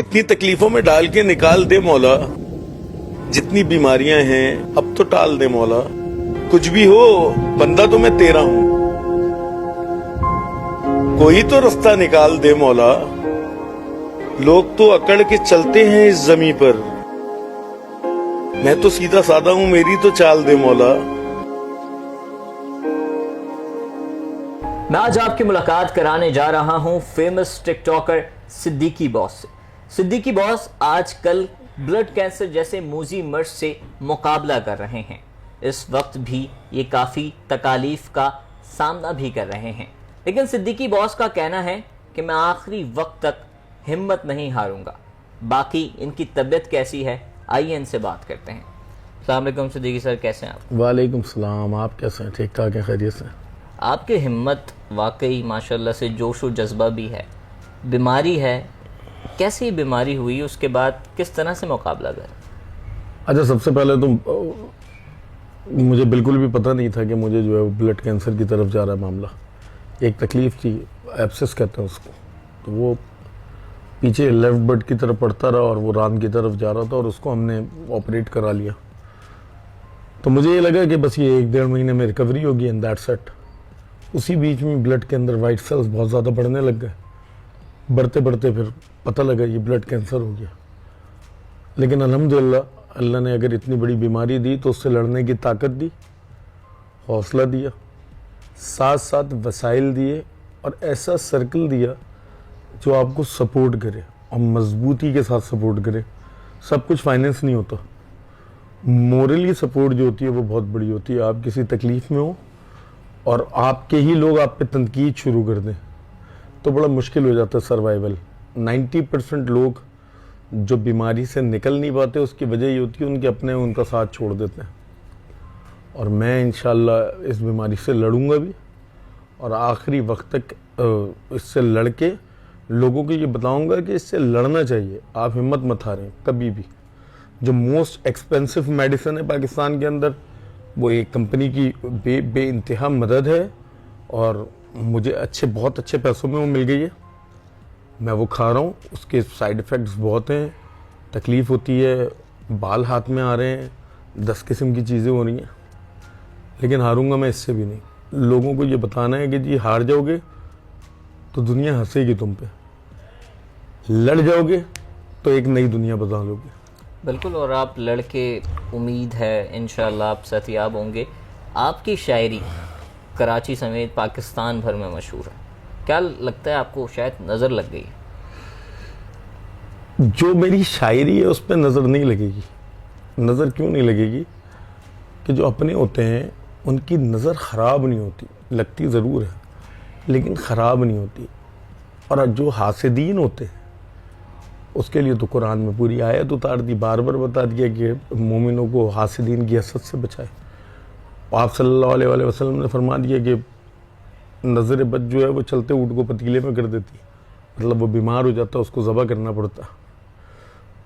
इतनी तकलीफों में डाल के निकाल दे मौला, जितनी बीमारियां हैं अब तो टाल दे मौला, कुछ भी हो बंदा तो मैं तेरा हूं, कोई तो रास्ता निकाल दे मौला, लोग तो अकड़ के चलते हैं इस जमीन पर, मैं तो सीधा साधा हूं, मेरी तो चाल दे मौला। मैं आज आपकी मुलाकात कराने जा रहा हूं फेमस टिकटॉकर सिद्दीकी बॉस से। सिद्दीकी बॉस आजकल ब्लड कैंसर जैसे मूजी मर्ज से मुकाबला कर रहे हैं। इस वक्त भी ये काफ़ी तकालीफ का सामना भी कर रहे हैं, लेकिन सिद्दीकी बॉस का कहना है कि मैं आखिरी वक्त तक हिम्मत नहीं हारूंगा। बाकी इनकी तबीयत कैसी है, आइए इनसे बात करते हैं। अस्सलाम वालेकुम सिद्दीकी सर, कैसे हैं आप? वालेकुम सलाम, आप कैसे हैं? ठीक ठाक हैं, खैरियत से? आपकी हिम्मत वाकई माशाल्लाह से जोश और जज्बा भी है। बीमारी है, कैसी बीमारी हुई, उसके बाद किस तरह से मुकाबला करें? अच्छा, सबसे पहले तो मुझे बिल्कुल भी पता नहीं था कि मुझे जो है ब्लड कैंसर की तरफ जा रहा है मामला। एक तकलीफ़ थी, एब्सेस कहते हैं उसको, तो वो पीछे लेफ्ट बट की तरफ पड़ता रहा और वो रान की तरफ जा रहा था और उसको हमने ऑपरेट करा लिया। तो मुझे ये लगा कि बस ये 1-1.5 महीने में रिकवरी होगी एंड दैट्स इट। उसी बीच में ब्लड के अंदर वाइट सेल्स बहुत ज़्यादा बढ़ने लग गए। बढ़ते बढ़ते फिर पता लगा ये ब्लड कैंसर हो गया। लेकिन अल्हम्दुलिल्लाह अल्लाह ने अगर इतनी बड़ी बीमारी दी तो उससे लड़ने की ताकत दी, हौसला दिया, साथ साथ वसाइल दिए और ऐसा सर्कल दिया जो आपको सपोर्ट करे और मजबूती के साथ सपोर्ट करे। सब कुछ फाइनेंस नहीं होता, मोरली सपोर्ट जो होती है वो बहुत बड़ी होती है। आप किसी तकलीफ़ में हो और आपके ही लोग आप पे तनकीद शुरू कर दें तो बड़ा मुश्किल हो जाता है सर्वाइवल। 90% लोग जो बीमारी से निकल नहीं पाते उसकी वजह ये होती है उनके अपने उनका साथ छोड़ देते हैं। और मैं इंशाल्लाह इस बीमारी से लड़ूंगा भी और आखिरी वक्त तक इससे लड़ के लोगों को ये बताऊंगा कि इससे लड़ना चाहिए। आप हिम्मत मत हारें कभी भी। जो मोस्ट एक्सपेंसिव मेडिसिन है पाकिस्तान के अंदर वो एक कंपनी की बे इंतहा मदद है और मुझे बहुत अच्छे पैसों में वो मिल गई है। मैं वो खा रहा हूँ, उसके साइड इफ़ेक्ट्स बहुत हैं, तकलीफ़ होती है, बाल हाथ में आ रहे हैं, 10 किस्म की चीज़ें हो रही हैं, लेकिन हारूंगा मैं इससे भी नहीं। लोगों को ये बताना है कि जी हार जाओगे तो दुनिया हंसेगी तुम पे, लड़ जाओगे तो एक नई दुनिया बता लोगे। बिल्कुल, और आप लड़के उम्मीद है इंशाल्लाह आप सेहतियाब होंगे। आपकी शायरी कराची समेत पाकिस्तान भर में मशहूर है। क्या लगता है आपको शायद नज़र लग गई? जो मेरी शायरी है उस पर नज़र नहीं लगेगी। नज़र क्यों नहीं लगेगी कि जो अपने होते हैं उनकी नज़र ख़राब नहीं होती, लगती ज़रूर है लेकिन ख़राब नहीं होती। और जो हासिदीन होते हैं उसके लिए तो कुरान में पूरी आयत उतार दी, बार बार बता दिया कि मोमिनों को हासिदीन की हसद से बचाए। आप सल्लल्लाहु अलैहि वसल्लम ने फरमा दिया कि नज़र बद जो है वो चलते ऊँट को पतीले में कर देती, मतलब वो बीमार हो जाता है, उसको ज़बह करना पड़ता।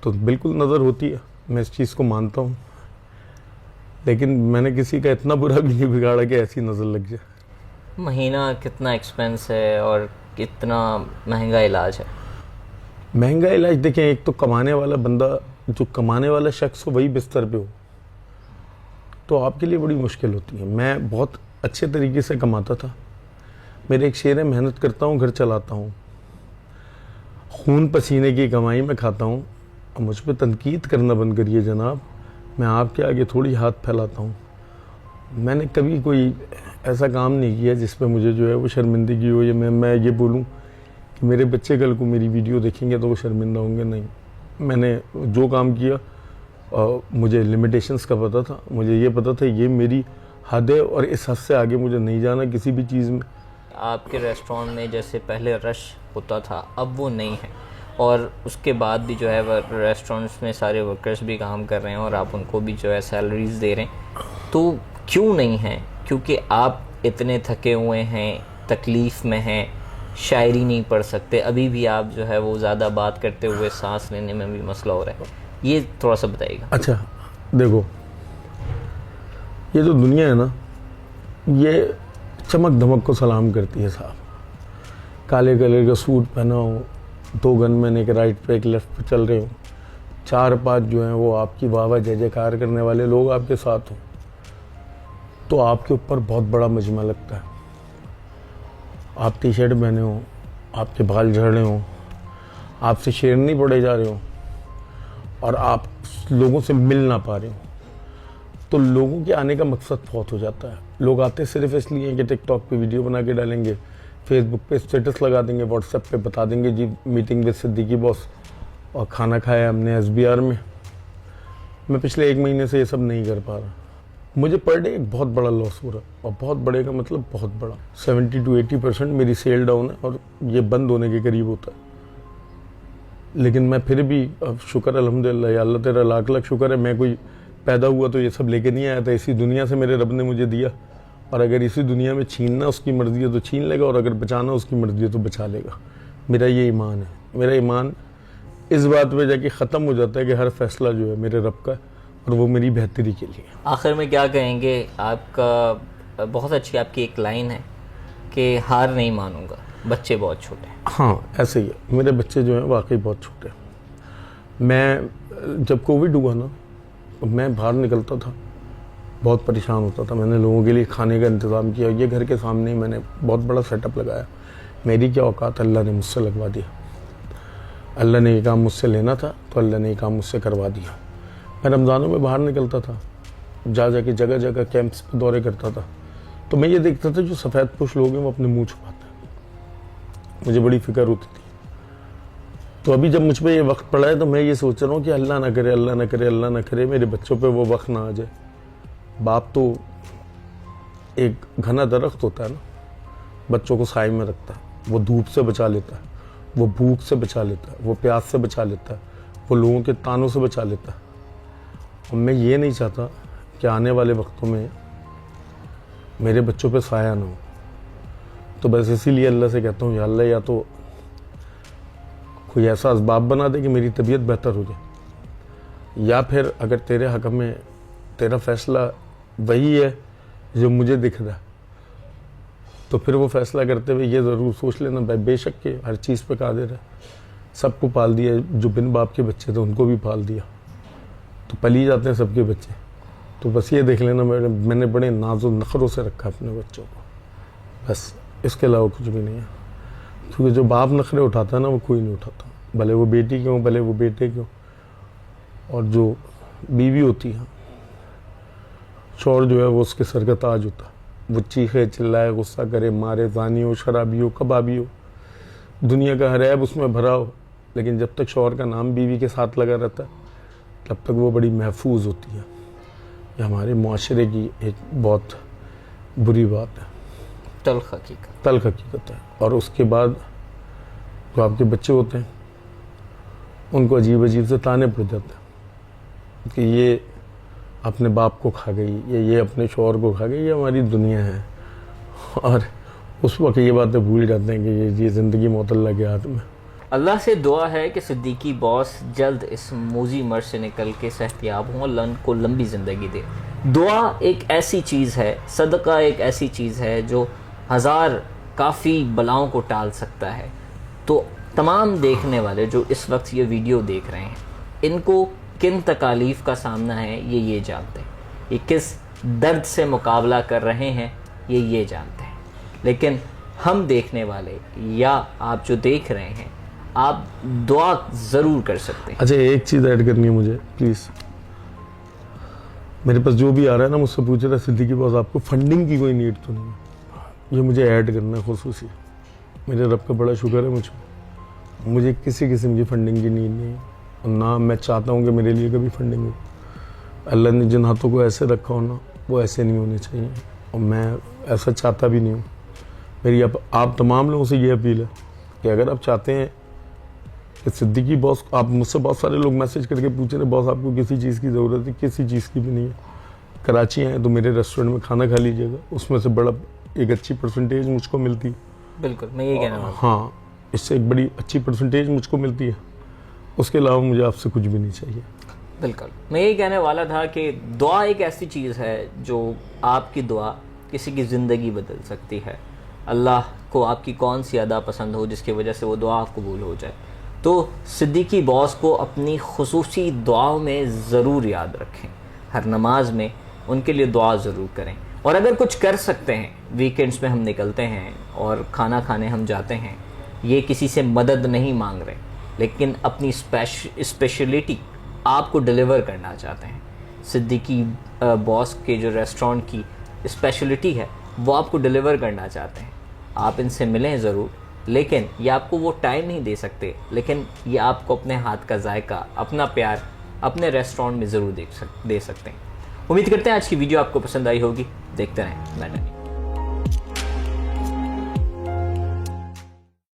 तो बिल्कुल नज़र होती है, मैं इस चीज़ को मानता हूँ, लेकिन मैंने किसी का इतना बुरा भी नहीं बिगाड़ा कि ऐसी नज़र लग जाए। महीना कितना एक्सपेंस है और कितना महंगा इलाज है? महंगा इलाज देखें, एक तो कमाने वाला बंदा, जो कमाने वाला शख्स हो वही बिस्तर पे हो तो आपके लिए बड़ी मुश्किल होती है। मैं बहुत अच्छे तरीके से कमाता था। मेरे एक शेर है, मेहनत करता हूँ घर चलाता हूँ, खून पसीने की कमाई में खाता हूँ। और मुझ पर तनकीद करना बंद करिए जनाब, मैं आपके आगे थोड़ी हाथ फैलाता हूँ। मैंने कभी कोई ऐसा काम नहीं किया जिस पे मुझे जो है वो शर्मिंदगी हो या मैं ये बोलूँ कि मेरे बच्चे कल को मेरी वीडियो देखेंगे तो वो शर्मिंदा होंगे। नहीं, मैंने जो काम किया मुझे लिमिटेशंस का पता था, मुझे ये पता था ये मेरी हद है और इस हद से आगे मुझे नहीं जाना किसी भी चीज़ में। आपके रेस्टोरेंट में जैसे पहले रश होता था अब वो नहीं है, और उसके बाद भी जो है वह रेस्टोरेंट्स में सारे वर्कर्स भी काम कर रहे हैं और आप उनको भी जो है सैलरीज दे रहे हैं, तो क्यों नहीं है? क्योंकि आप इतने थके हुए हैं, तकलीफ़ में हैं, शायरी नहीं पढ़ सकते, अभी भी आप जो है वो ज़्यादा बात करते हुए सांस लेने में भी मसला हो रहा है, ये थोड़ा सा बताइएगा। अच्छा देखो, ये जो दुनिया है ना, ये चमक धमक को सलाम करती है साहब। काले कलर का सूट पहना हो, 2 गन मैन एक राइट पे एक लेफ्ट पे चल रहे हो, 4-5 जो हैं वो आपकी वाह वाह जय जयकार करने वाले लोग आपके साथ हों, तो आपके ऊपर बहुत बड़ा मजमा लगता है। आप टी शर्ट पहने हो, आपके बाल झड़ रहे हो, आपसे शेरनी पड़े जा रहे हो और आप लोगों से मिल ना पा रहे हो, तो लोगों के आने का मकसद बहुत हो जाता है। लोग आते सिर्फ इसलिए कि टिकटॉक पे वीडियो बना के डालेंगे, फेसबुक पे स्टेटस लगा देंगे, व्हाट्सएप पे बता देंगे जी मीटिंग विद सिद्दीकी बॉस और खाना खाया हमने SBR में। मैं पिछले 1 महीने से ये सब नहीं कर पा रहा। मुझे पर डे एक बहुत बड़ा लॉस हो रहा है, और बहुत बड़े का मतलब बहुत बड़ा। 70 to 80% मेरी सेल डाउन है और ये बंद होने के करीब होता है। लेकिन मैं फिर भी अब शुक्र अल्हम्दुलिल्लाह, या अल्लाह तेरा लाख लाख शुक्र है, मैं कोई पैदा हुआ तो ये सब लेके नहीं आया था। इसी दुनिया से मेरे रब ने मुझे दिया, और अगर इसी दुनिया में छीनना उसकी मर्जी है तो छीन लेगा, और अगर बचाना उसकी मर्जी है तो बचा लेगा। मेरा ये ईमान है। मेरा ईमान इस बात पे जाके ख़त्म हो जाता है कि हर फैसला जो है मेरे रब का है और वो मेरी बेहतरी के लिए। आखिर में क्या कहेंगे? आपका बहुत अच्छी आपकी एक लाइन है कि हार नहीं मानूंगा, बच्चे बहुत छोटे हैं। हाँ, ऐसे ही है। मेरे बच्चे जो हैं वाकई बहुत छोटे हैं। मैं जब कोविड हुआ ना, मैं बाहर निकलता था, बहुत परेशान होता था। मैंने लोगों के लिए खाने का इंतज़ाम किया। ये घर के सामने ही मैंने बहुत बड़ा सेटअप लगाया। मेरी क्या औकात, अल्लाह ने मुझसे लगवा दिया। अल्लाह ने ये काम मुझसे लेना था तो अल्लाह ने ये काम मुझसे करवा दिया। मैं रमज़ानों में बाहर निकलता था, जाके जगह जगह कैंप्स पे दौरे करता था, तो मैं ये देखता था जो सफ़ेद पोश लोग हैं वो अपने मुँह छुपाते हैं। मुझे बड़ी फिक्र होती थी। तो अभी जब मुझ पर ये वक्त पड़ा है तो मैं ये सोच रहा हूँ कि अल्लाह ना करे, अल्लाह ना करे, अल्लाह ना करे मेरे बच्चों पे वो वक्त ना आ जाए। बाप तो एक घना दरख्त होता है ना, बच्चों को साए में रखता है, वो धूप से बचा लेता है, वो भूख से बचा लेता है, वो प्यास से बचा लेता है, वो लोगों के तानों से बचा लेता है। और मैं ये नहीं चाहता कि आने वाले वक्तों में मेरे बच्चों पे साया ना हो। तो बस इसीलिए अल्लाह से कहता हूँ, या अल्लाह या तो कोई ऐसा असबाब बना दे कि मेरी तबीयत बेहतर हो जाए, या फिर अगर तेरे हक़ में तेरा फ़ैसला वही है जो मुझे दिख रहा है, तो फिर वो फ़ैसला करते हुए ये ज़रूर सोच लेना भाई बेशक के हर चीज़ पे कादिर है, सबको पाल दिया। जो बिन बाप के बच्चे थे उनको भी पाल दिया, तो पल ही जाते हैं सबके बच्चे। तो बस ये देख लेना मैंने बड़े नाज़ो नखरों से रखा अपने बच्चों को, बस इसके अलावा कुछ भी नहीं है। क्योंकि जो बाप नखरे उठाता है ना वो कोई नहीं उठाता, भले वो बेटी क्यों, भले वो बेटे क्यों। और जो बीवी होती है, शौहर जो है वो उसके सर का ताज होता है। वो चीखे चिल्लाए, गुस्सा करे, मारे, ज़ानी हो, शराबी हो, कबाबी हो, दुनिया का हर ऐब उसमें भरा हो, लेकिन जब तक शौहर का नाम बीवी के साथ लगा रहता है तब तक वो बड़ी महफूज होती है। ये हमारे मुआशरे की एक बहुत बुरी बात है, तल्ख हकीकत है। और उसके बाद जो आपके बच्चे होते हैं उनको अजीब अजीब से ताने पड़ जाते हैं कि ये अपने बाप को खा गई, ये अपने शौहर को खा गई, ये हमारी दुनिया है। और उस वक्त ये बातें भूल जाते हैं कि ये ज़िंदगी मौत अल्लाह के हाथ में। अल्लाह से दुआ है कि सिद्दीकी बॉस जल्द इस मूजी मर्ज से निकल के सेहतियाब हों, अल्लाह उनको लंबी ज़िंदगी दे। दुआ एक ऐसी चीज़ है, सदका एक ऐसी चीज़ है जो हज़ार काफ़ी बलाओं को टाल सकता है। तो तमाम देखने वाले जो इस वक्त ये वीडियो देख रहे हैं, इनको किन तकालीफ का सामना है ये जानते हैं, ये किस दर्द से मुकाबला कर रहे हैं ये जानते हैं। लेकिन हम देखने वाले या आप जो देख रहे हैं, आप दुआ ज़रूर कर सकते हैं। अच्छा, एक चीज़ ऐड करनी है मुझे प्लीज़। मेरे पास जो भी आ रहा है ना मुझसे पूछ रहा है सिद्दीकी बॉस आपको फंडिंग की कोई नीड तो नहीं है, ये मुझे ऐड करना है खुसूसी। मेरे रब का बड़ा शुक्र है मुझे किसी किस्म की फंडिंग की नीड नहीं है, और ना मैं चाहता हूँ कि मेरे लिए कभी फंडिंग हो। अल्लाह ने जिन हाथों को ऐसे रखा हो ना वो ऐसे नहीं होने चाहिए, और मैं ऐसा चाहता भी नहीं हूँ। मेरी आप तमाम लोगों से ये अपील है कि अगर आप चाहते हैं कि सिद्दीकी बॉस, आप मुझसे बहुत सारे लोग मैसेज करके पूछ रहे बॉस आपको किसी चीज़ की ज़रूरत है, किसी चीज़ की भी नहीं है। कराची आए तो मेरे रेस्टोरेंट में खाना खा लीजिएगा, उसमें से बड़ा एक अच्छी परसेंटेज मुझको मिलती है। बिल्कुल, मैं ये कहना हूँ। हाँ, इससे एक बड़ी अच्छी परसेंटेज मुझको मिलती है। उसके अलावा मुझे आपसे कुछ भी नहीं चाहिए। बिल्कुल, मैं यही कहने वाला था कि दुआ एक ऐसी चीज़ है जो आपकी दुआ किसी की ज़िंदगी बदल सकती है। अल्लाह को आपकी कौन सी अदा पसंद हो जिसकी वजह से वो दुआ कबूल हो जाए। تو صدیقی باس کو اپنی خصوصی دعاؤں میں ضرور یاد رکھیں، ہر نماز میں ان کے لیے دعا ضرور کریں، اور اگر کچھ کر سکتے ہیں، ویکنڈز میں ہم نکلتے ہیں اور کھانا کھانے ہم جاتے ہیں، یہ کسی سے مدد نہیں مانگ رہے، لیکن اپنی اسپیشلٹی آپ کو ڈیلیور کرنا چاہتے ہیں۔ صدیقی باس کے جو ریسٹورنٹ کی اسپیشلٹی ہے وہ آپ کو ڈیلیور کرنا چاہتے ہیں، آپ ان سے ملیں ضرور، لیکن یہ آپ کو وہ ٹائم نہیں دے سکتے، لیکن یہ آپ کو اپنے ہاتھ کا ذائقہ، اپنا پیار اپنے ریسٹورنٹ میں ضرور دے سکتے ہیں۔ امید کرتے ہیں آج کی ویڈیو آپ کو پسند آئی ہوگی، دیکھتے رہیں لنڈن۔